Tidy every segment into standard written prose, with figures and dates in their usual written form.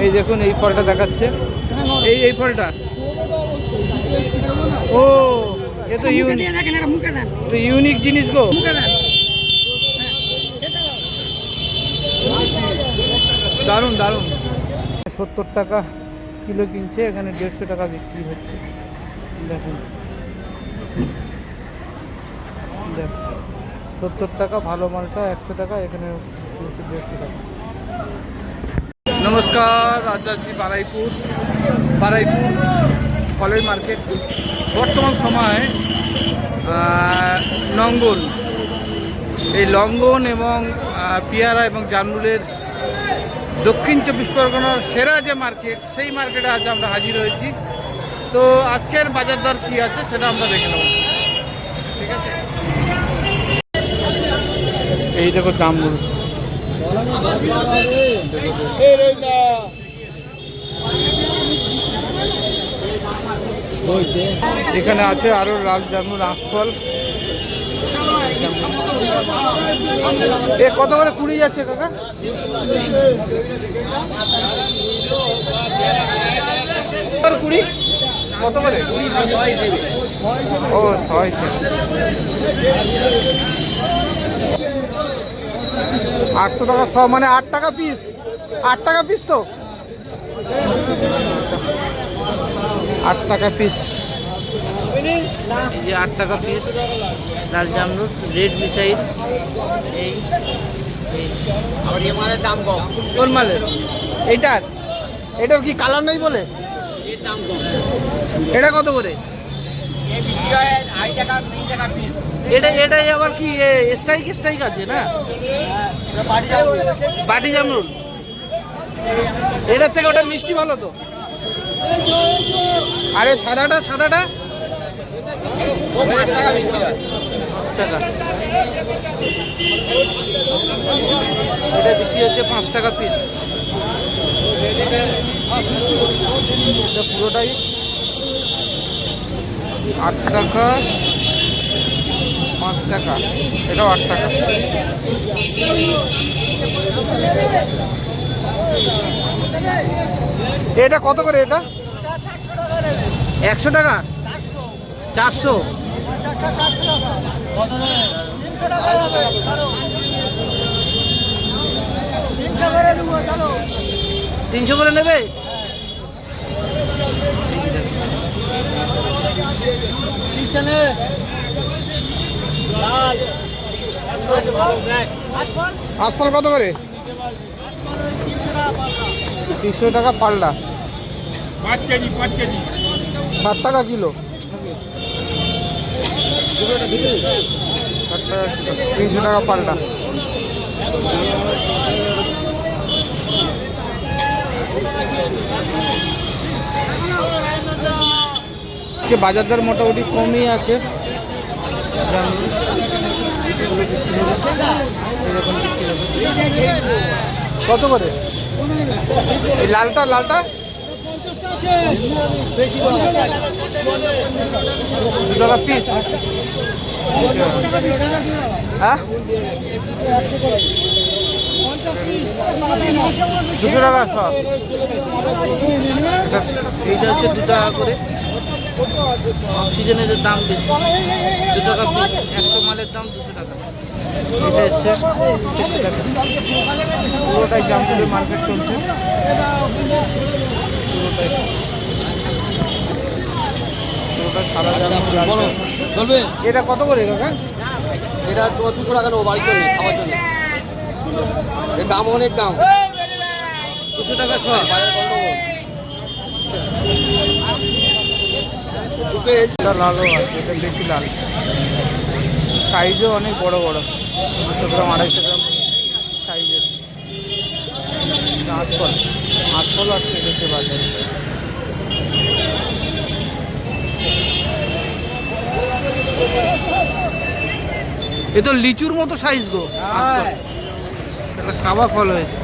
এই দেখুন এই ফলটা দেখাচ্ছে, এই ফলটা। ও এ তো ইউনিক জিনিস গো। দারুণ দারুণ। 70 টাকা কিলো কিনছে, এখানে 150 টাকা বিক্রি হচ্ছে। দেখুন 70 টাকা ভালো মালটা, 100 টাকা, এখানে 150 টাকা। নমস্কার, আজ আছি বারুইপুর ফলের মার্কেট। বর্তমান সময় লঙ্ঘন, এই লঙ্ঘন এবং পিয়ারা এবং জামরুলের দক্ষিণ 24 পরগনার সেরা যে মার্কেট, সেই মার্কেটে আজ আমরা হাজির হয়েছি। তো আজকের বাজার দর কী আছে সেটা আমরা দেখে নেব, ঠিক আছে? এই দেখো জামরুল, এখানে আছে আরো লাল জামরুল, আঁশফল। এ কত করে কুড়ি যাচ্ছে কাকা? কুড়ি কত করে? ও 600, 800 টাকা 100, মানে 8 টাকা পিস। 8 টাকা পিস তো, 8 টাকা পিস। এই যে 8 টাকা পিস লাল জামরুল, রেড মিসাইল। এই আর এই মালের দাম কম। কোন মালের? এটার কি কালার নেই বলে এর দাম কম। এটা কত করে? এই বিক্রি হয় 2.5 টাকা 3 টাকা পিস। এটা আবার কি স্ট্রাইক আছে না? বাটি জামরুল। এটার থেকে ওটা মিষ্টি ভালো তো। আরে সাদাটা 5 টাকা। এটা বিক্রি হচ্ছে 5 টাকা পিস। এটা পুরোটাই 8 টাকা, 5 টাকা, এটাও 8 টাকা। এটা কত করে? এটা 100 টাকা, 400। 300 করে নেবে? আঁশফল কত করে? 300 টাকা পাল্লা। 5 কেজি 7 টাকা কিলো। 300 টাকা পাল্টা। বাজার দর মোটামুটি কমই আছে। কত করে এই লালটা? 2 টাকা পিস। হ্যাঁ 200 টাকা সব। এইটা হচ্ছে 2 টাকা করে। অক্সিজেনের দাম বেশি, 2 টাকা পিস। 100 মালের দাম 200 টাকা। এটা এসছে পুরোটাই জামরুলের মার্কেট চলছে। পুরোটাই সারা জামরুল। এটা কত করে কাকা? এটা তোমার 200 টাকা নেবো বাড়ির জন্য, খাওয়ার জন্য। এর দাম অনেক দাম। 200 টাকা সব। এটা লালও আছে, এটা বেশি লাল, সাইজও অনেক বড় বড়, 200 গ্রাম 250 গ্রাম সাইজের। আঁশফল আসছে দেখতে বাজারে। এ তো লিচুর মতো সাইজ গো, একটা খাওয়া ফল হয়েছে।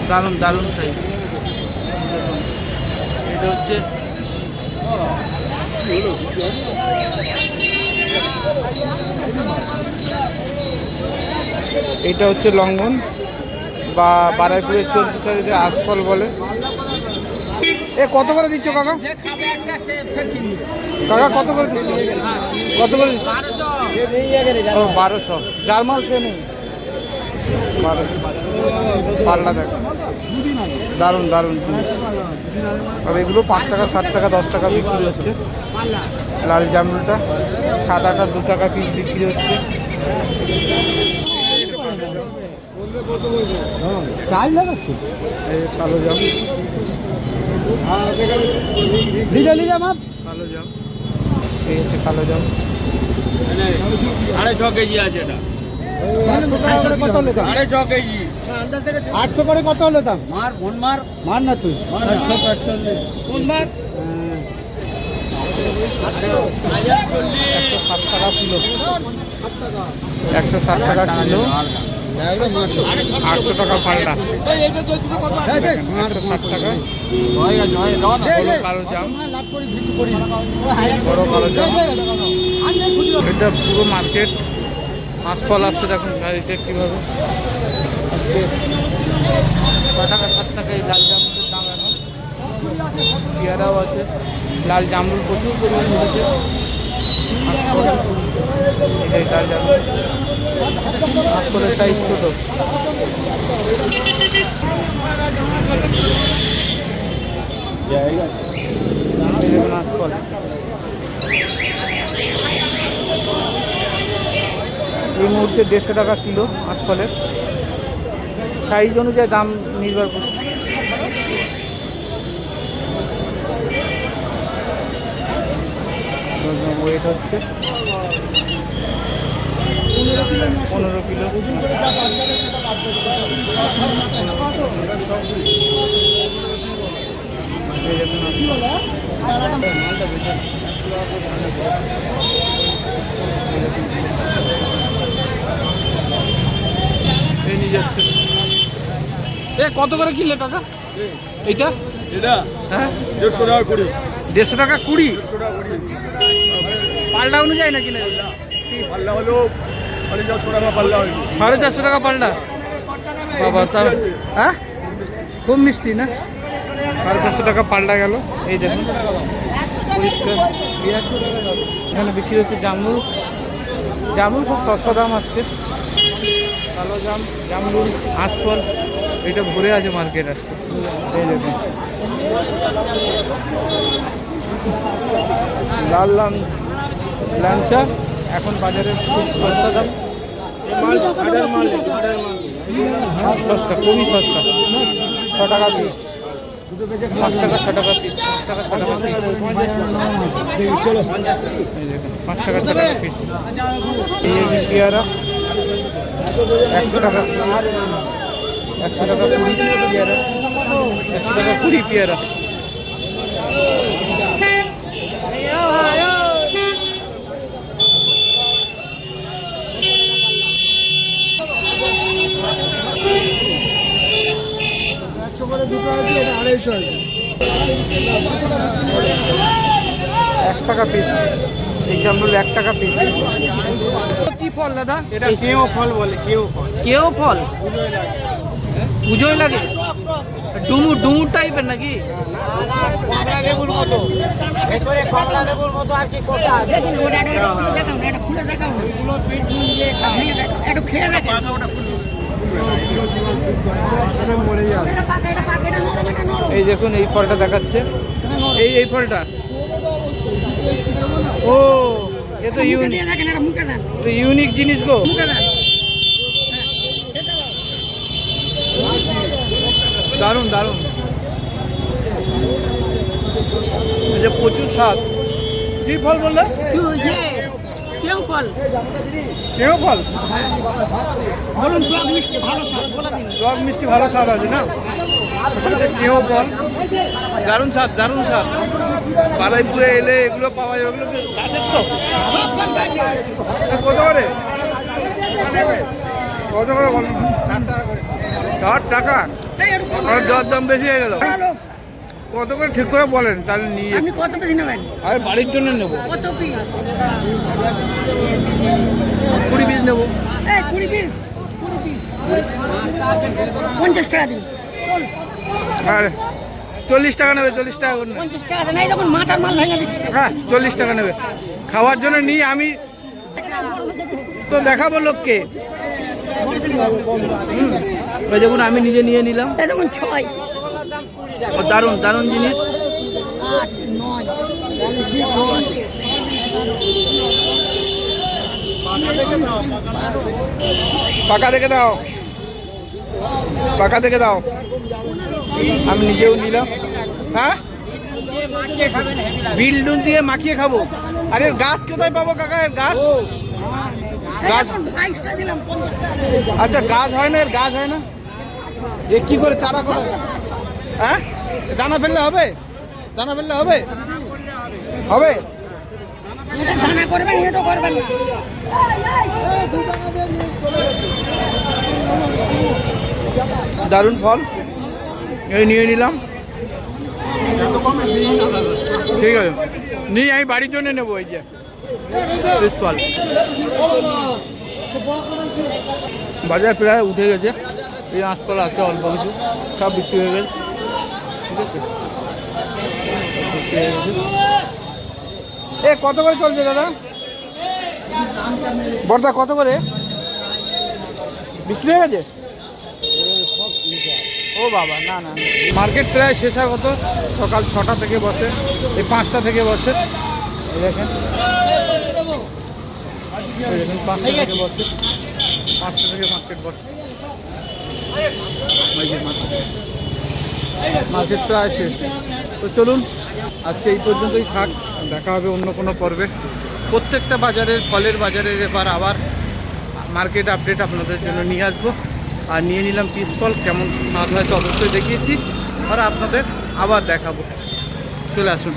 দারুণ দারুণ সাইজ। এটা হচ্ছে এইটা হচ্ছে লঙ্ঘন বা বারাইপুরের চর্বিচারিতে আশফল বলে। এ কত করে দিচ্ছ কাকা? কাকা কত করে দিচ্ছ? কত করে? 1200। যার মাল সে নেই 1200 পাল্লা। দেখ দারুণ দারুণ জিনিস। আর এগুলো 5 টাকা 7 টাকা 10 টাকা বিক্রি হচ্ছে। লাল জামরুলটা 7-8 2 টাকা পিস বিক্রি হচ্ছে। চাল লাগাচ্ছে এই কালো জাম, কালো জাম, এই হচ্ছে কালো জাম। 6.5 কেজি আছে এটা। 6.5 কেজি। 800 করে কত হলো দাম? মার ফোন মার। মার না তুই। কোন মার? 160 টাকা কিলো, 160 টাকা কিলো, 800 টাকা পাল্টা, 160 টাকা। কালো জাম, বড় কালো জাম। এটা পুরো মার্কেট। আশফল আসছে দেখুন গাড়িতে কীভাবে। 6 টাকা 7 টাকা এই লাল জামরুলের দাম এখন। পেয়ারাও আছে, লাল জামরুল প্রচুর পরিমাণে হয়েছে। এই লাল জামরুল আশফলের সাইজ ছোটো। এই দেখুন আশফল, এই মুহূর্তে 150 টাকা কিলো আশফলের। সাইজ অনুযায়ী দাম নির্ভর করছে। ওয়েট হচ্ছে 15 কিলো। যাচ্ছে। এ কত করে কিনলে কাকা এইটা? এটা হ্যাঁ 150 টাকা করে। 150 টাকা 20 পাল্টা অনুযায়ী নাকি? না পাল্লা হলো 450 টাকা পাল্লা হলো। 450 টাকা পাল্টা। বাবা তা হ্যাঁ খুব মিষ্টি না? 450 টাকা পাল্টা গেল। এই দেখুন পরিষ্কার। এখানে বিক্রি হচ্ছে জামরুল। জামরুল খুব সস্তা দাম আজকে। কালো জাম, জামরুল, আশফল, এটা ভরে আছে মার্কেট আজকে। এই দেখুন লাল লাল ল্যাংচা এখন বাজারে খুব সস্তা দাম। সস্তা, খুবই সস্তা। 6 টাকা পিস, 5 টাকা 6 টাকা পিস, 5 টাকা 6 টাকা পিস। চলো 5 টাকা 6 টাকা পিস। এই পেয়ারা 100 টাকা, 100 টাকা 20 পেয়ারা, 100 টাকা 20 পেয়ারা। করে দুটো আছে, এটা 250 আছে। 1 টাকা পিস এই জামরুল, 1 টাকা পিস। কি ফল দাদা? এটা কেও ফল বলে। কেও ফল। কেও ফল পুজোয় লাগে? ডুমুর ডুমুর টাইপের নাকি? কমলা লেবুর মতো। ভেতরে কমলা লেবুর মতো আর কি কোটা। দেখুন ওটা দেখাও না, এটা খুলে দেখাও না। এগুলো পেট নুন দিয়ে খায়। একটু খেয়ে দেখেন। মরে যাবে। এটা পাকে, এটা পাকে, এটা নরম, এটা নরম। এই দেখুন এই ফলটা দেখাচ্ছে। এই ফলটা ও এ তো মুখে দিয়ে দেখেন, এটা মুখে দেন, ইউনিক জিনিস গো। মুখে দেন। দারুণ দারুণ, এই যে প্রচুর স্বাদ। কি ফল বললে? কেউ ফল কেউ ফল? বলুন, টক মিষ্টি ভালো স্বাদ, বলে দিন। টক মিষ্টি ভালো স্বাদ আছে না? কেউ ফল দারুণ স্বাদ, দারুণ স্বাদ। বারাইপুরে এলে এগুলো পাওয়া যাবে। এগুলো কি গাছের তো? এটা কত করে? কত করে বলুন? 4 টাকা। আর দর দাম বেশি হয়ে গেল। কত করে ঠিক করে বলেন তাহলে নিয়ে। আপনি কত বেশি নেবেন? আরে বাড়ির জন্য নেবো। কত পিস? 20 পিস নেবো। এই 20 পিস, 20 পিস। 50 টাকা দিন। আর 40 টাকা নেবে, 40 টাকা করে নেবে। 50 টাকা দেন, এই দেখুন মাথার মাল ভেঙে দিচ্ছে। হ্যাঁ 40 টাকা নেবে। খাওয়ার জন্য নিই আমি তো দেখাবো লোককে। ওই দেখুন আমি নিজে নিয়ে নিলাম। এই দেখুন 6, ও দারুণ দারুণ জিনিস। 8, 9, পাকা দেখে দাও, পাকা দেখে দাও। আমি নিজেও নিলাম। হ্যাঁ বিল নুন দিয়ে মাখিয়ে খাবো। আরে গাছ কোথায় পাবো কাকা? এর গাছ গাছ 22 টাকা দিলাম, 50 টাকা। আচ্ছা গাছ হয় না, এর গাছ হয় না। এ কি করে চারা কোথায়? হ্যাঁ দানা ফেললে হবে? দানা ফেললে হবে? হবে এটা দানা করবেন, এটা করবেন না। দারুণ ফল, এই নিয়ে নিলাম। ঠিক আছে নিয়ে আমি বাড়ির জন্য নেবো। এই যে পিস ফল বাজার প্রায় উঠে গেছে। এই আঁশফল আছে অল্প কিছু, সব বিক্রি হয়ে গেছে। ঠিক আছে এ কত করে চলছে দাদা? বর্দা কত করে বিক্রি হয়ে গেছে? ও বাবা না না, মার্কেট প্রায় শেষাগত। সকাল 6টা থেকে বসে, এই 5টা থেকে বসে। এই দেখেন, এই দেখেন 5টা থেকে বসে, 5টা থেকে মার্কেট বসে। মার্কেট প্রায় শেষ। তো চলুন আজকে এই পর্যন্তই থাক, দেখা হবে অন্য কোনো পর্বে। প্রত্যেকটা বাজারের, ফলের বাজারের এবার আবার মার্কেট আপডেট আপনাদের জন্য নিয়ে আসবো। আর নিয়ে নিলাম পিস ফল, কেমন স্বাদ হয়তো অবশ্যই দেখিয়েছি, আর আপনাদের আবার দেখাবো। চলে আসুন।